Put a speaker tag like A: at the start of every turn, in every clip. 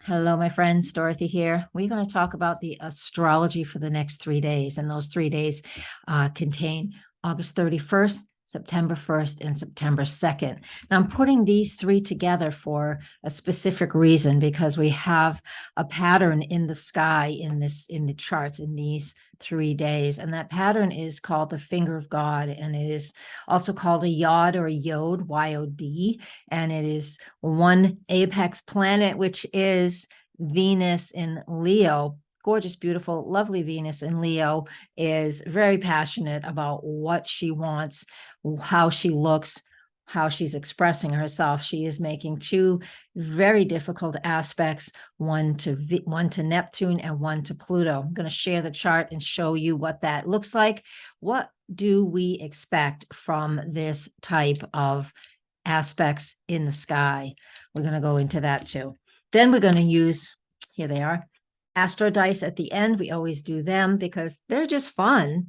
A: Hello, my friends. Dorothy here. We're going to talk about the astrology for the next 3 days. And those 3 days contain August 31st, September 1st, and September 2nd. Now, I'm putting these three together for a specific reason because we have a pattern in the sky in the charts in these 3 days. And that pattern is called the finger of God. And it is also called a yod or a yod, Y-O-D. And it is one apex planet, which is Venus in Leo. Gorgeous, beautiful, lovely Venus in Leo is very passionate about what she wants, how she looks, how she's expressing herself. She is making two very difficult aspects, one to Neptune and one to Pluto. I'm going to share the chart and show you what that looks like. What do we expect from this type of aspects in the sky? We're going to go into that too. Then we're going to use, here they are, Astro Dice at the end. We always do them because they're just fun.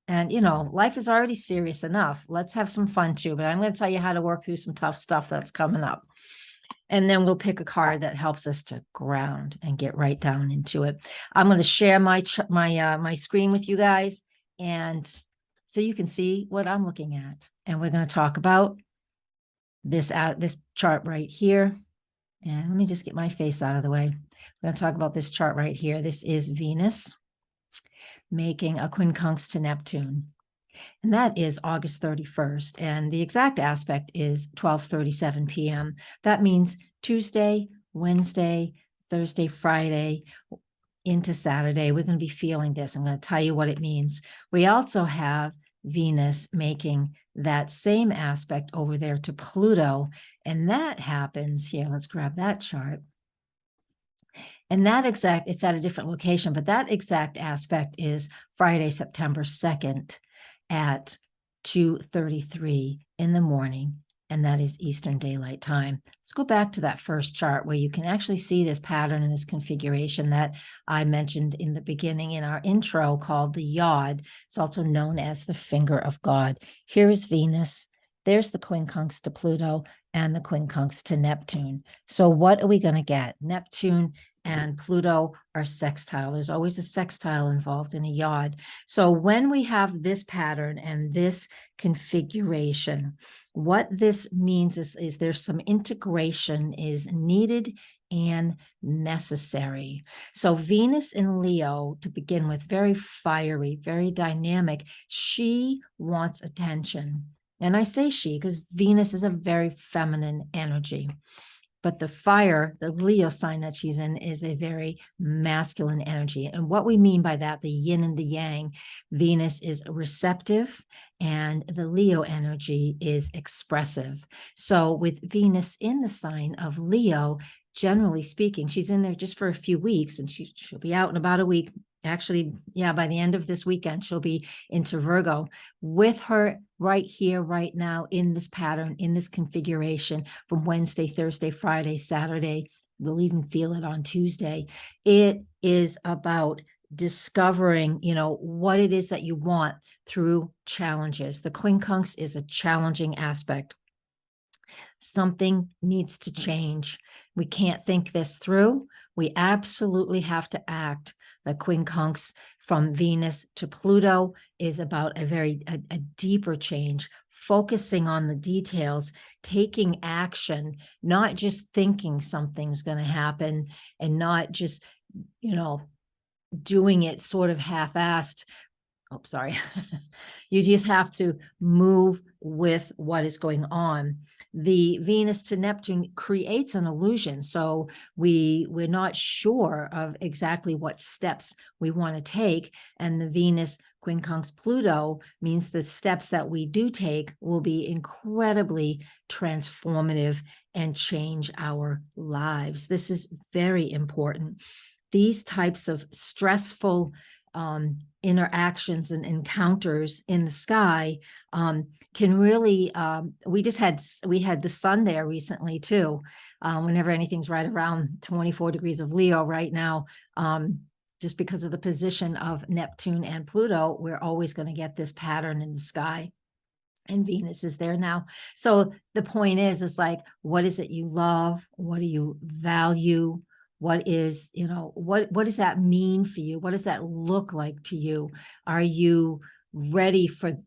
A: And, life is already serious enough. Let's have some fun too. But I'm going to tell you how to work through some tough stuff that's coming up. And then we'll pick a card that helps us to ground and get right down into it. I'm going to share my screen with you guys, and so you can see what I'm looking at. And we're going to talk about this chart right here. And let me just get my face out of the way. We're going to talk about this chart right here. This is Venus making a quincunx to Neptune. And that is August 31st. And the exact aspect is 12:37 p.m. That means Tuesday, Wednesday, Thursday, Friday, into Saturday. We're going to be feeling this. I'm going to tell you what it means. We also have Venus making that same aspect over there to Pluto. And that happens here. Let's grab that chart. And it's at a different location, but that exact aspect is Friday, September 2nd at 2:33 in the morning. And that is Eastern Daylight Time. Let's go back to that first chart where you can actually see this pattern and this configuration that I mentioned in the beginning in our intro called the yod. It's also known as the finger of God. Here is Venus. There's the quincunx to Pluto and the quincunx to Neptune. So what are we going to get? Neptune and Pluto are sextile. There's always a sextile involved in a yod. So when we have this pattern and this configuration, what this means is there's some integration is needed and necessary. So Venus in Leo, to begin with, very fiery, very dynamic. She wants attention. And I say she because Venus is a very feminine energy. But the fire, the Leo sign that she's in, is a very masculine energy. And what we mean by that, the yin and the yang, Venus is receptive and the Leo energy is expressive. So with Venus in the sign of Leo, generally speaking, she's in there just for a few weeks and she'll be out in about a week. Actually, yeah, by the end of this weekend, she'll be into Virgo. With her right here, right now, in this pattern, in this configuration from Wednesday, Thursday, Friday, Saturday, we'll even feel it on Tuesday. It is about discovering, what it is that you want through challenges. The quincunx is a challenging aspect. Something needs to change. We can't think this through. We absolutely have to act. The quincunx from Venus to Pluto is about a deeper change, focusing on the details, taking action, not just thinking something's going to happen and not just, doing it sort of half-assed. Oh, sorry. You just have to move with what is going on. The Venus to Neptune creates an illusion. So we're not sure of exactly what steps we want to take. And the Venus quincunx Pluto means the steps that we do take will be incredibly transformative and change our lives. This is very important. These types of stressful interactions and encounters in the sky can really, we had the sun there recently too. Whenever anything's right around 24 degrees of Leo right now, just because of the position of Neptune and Pluto, we're always going to get this pattern in the sky. and Venus is there now. So the point is like, what is it you love? What do you value? What is, what does that mean for you? What does that look like to you? Are you ready for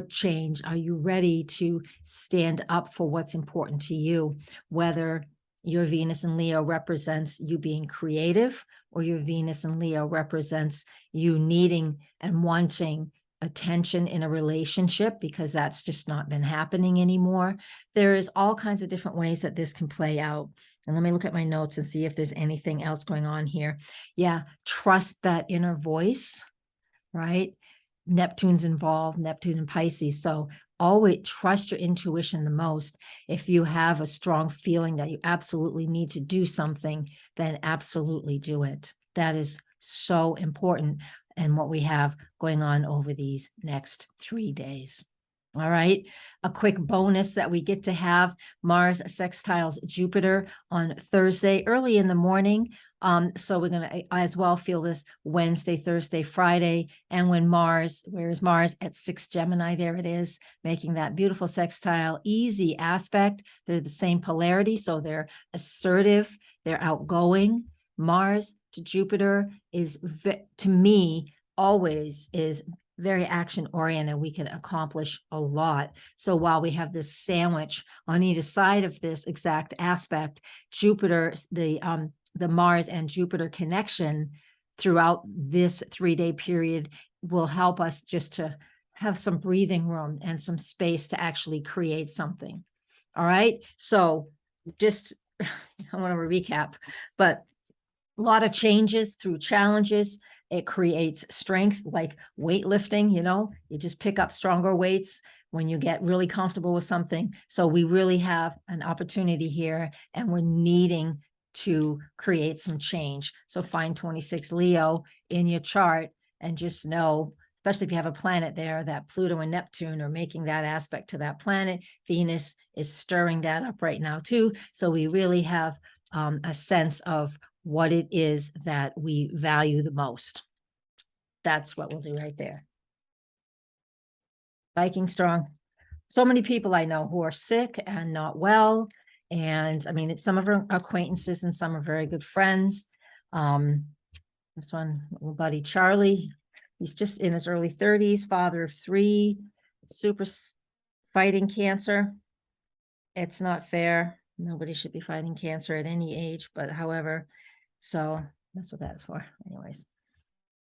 A: change? Are you ready to stand up for what's important to you? Whether your Venus in Leo represents you being creative, or your Venus in Leo represents you needing and wanting attention in a relationship because that's just not been happening anymore. There is all kinds of different ways that this can play out. And let me look at my notes and see if there's anything else going on here. Yeah, trust that inner voice, right? Neptune's involved, Neptune and Pisces. So always trust your intuition the most. If you have a strong feeling that you absolutely need to do something, then absolutely do it. That is so important. And what we have going on over these next 3 days. All right. A quick bonus that we get to have: Mars sextiles Jupiter on Thursday early in the morning. So we're going to as well feel this Wednesday, Thursday, Friday. And when where's Mars at 6 Gemini? There it is, making that beautiful sextile, easy aspect. They're the same polarity. So they're assertive, they're outgoing. Mars to Jupiter is, to me, always is very action oriented. We can accomplish a lot. So while we have this sandwich on either side of this exact aspect, Jupiter, the Mars and Jupiter connection throughout this 3-day period will help us just to have some breathing room and some space to actually create something. All right. So just, I want to recap, but a lot of changes through challenges. It creates strength, like weightlifting, you just pick up stronger weights when you get really comfortable with something. So we really have an opportunity here, and we're needing to create some change. So find 26 Leo in your chart and just know, especially if you have a planet there, that Pluto and Neptune are making that aspect to that planet. Venus is stirring that up right now too. So we really have a sense of what it is that we value the most. That's what we'll do right there. Viking strong. So many people I know who are sick and not well. And I mean, it's some of our acquaintances and some are very good friends. This one, little buddy Charlie, he's just in his early 30s, father of 3, super fighting cancer. It's not fair. Nobody should be fighting cancer at any age, but however, so that's what that's for. Anyways,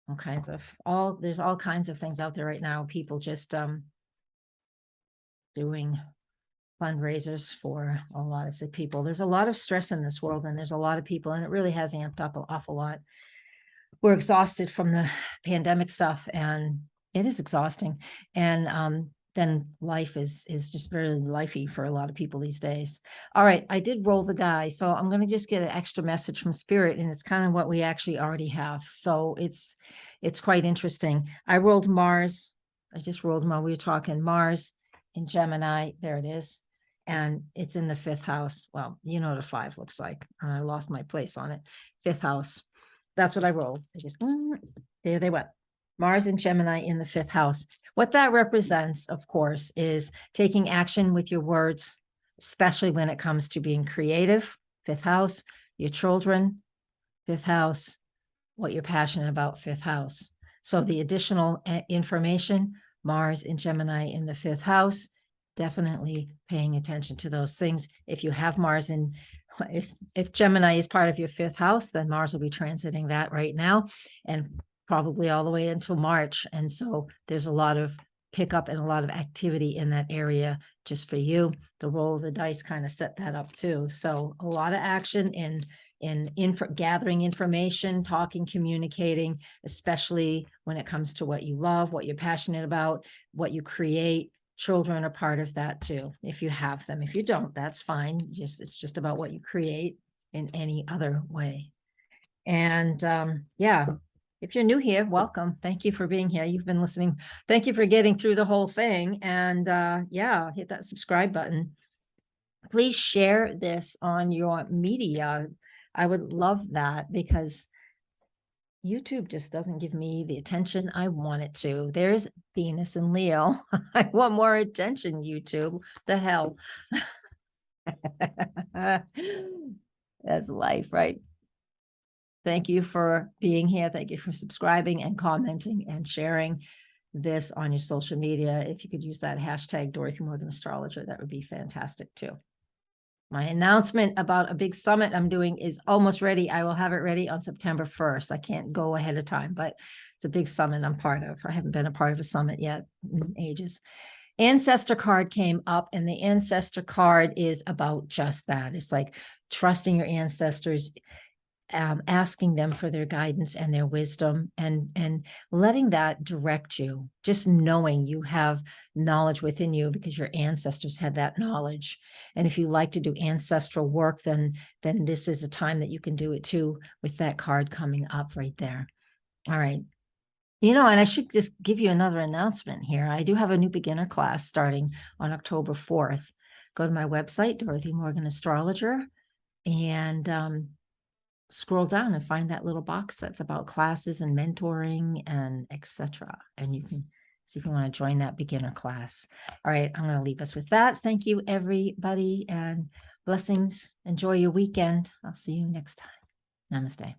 A: there's all kinds of things out there right now. People just doing fundraisers for a lot of sick people. There's a lot of stress in this world, and there's a lot of people, and it really has amped up an awful lot. We're exhausted from the pandemic stuff, and it is exhausting. And then life is just very lifey for a lot of people these days. All right, I did roll the die, so I'm going to just get an extra message from Spirit, and it's kind of what we actually already have. So it's quite interesting. I rolled Mars. I just rolled while we were talking. Mars in Gemini. There it is. And it's in the 5th house. Well, you know what a 5 looks like. I lost my place on it. 5th house. That's what I rolled. There they went. Mars and Gemini in the 5th house. What that represents, of course, is taking action with your words, especially when it comes to being creative. 5th house, your children, 5th house, what you're passionate about, 5th house. So the additional information, Mars in Gemini in the 5th house, definitely paying attention to those things. If you have Mars in, if Gemini is part of your 5th house, then Mars will be transiting that right now, and probably all the way until March. And so there's a lot of pickup and a lot of activity in that area just for you. The roll of the dice kind of set that up too. So a lot of action in gathering information, talking, communicating, especially when it comes to what you love, what you're passionate about, what you create. Children are part of that too, if you have them. If you don't, that's fine. It's just about what you create in any other way. And yeah, if you're new here, welcome. Thank you for being here. You've been listening. Thank you for getting through the whole thing. And yeah, hit that subscribe button. Please share this on your media. I would love that, because YouTube just doesn't give me the attention I want it to. There's Venus and Leo. I want more attention, YouTube. The hell. That's life, right? Thank you for being here. Thank you for subscribing and commenting and sharing this on your social media. If you could use that hashtag Dorothy Morgan Astrologer, that would be fantastic too. My announcement about a big summit I'm doing is almost ready. I will have it ready on September 1st. I can't go ahead of time, but it's a big summit I'm part of. I haven't been a part of a summit yet in ages. Ancestor card came up, and the ancestor card is about just that. It's like trusting your ancestors, asking them for their guidance and their wisdom, and letting that direct you, just knowing you have knowledge within you because your ancestors had that knowledge. And if you like to do ancestral work, then this is a time that you can do it too, with that card coming up right there. All right. And I should just give you another announcement here. I do have a new beginner class starting on October 4th. Go to my website, Dorothy Morgan Astrologer, and scroll down and find that little box that's about classes and mentoring and etc. And you can see if you want to join that beginner class. All right, I'm going to leave us with that. Thank you, everybody, and blessings. Enjoy your weekend. I'll see you next time. Namaste.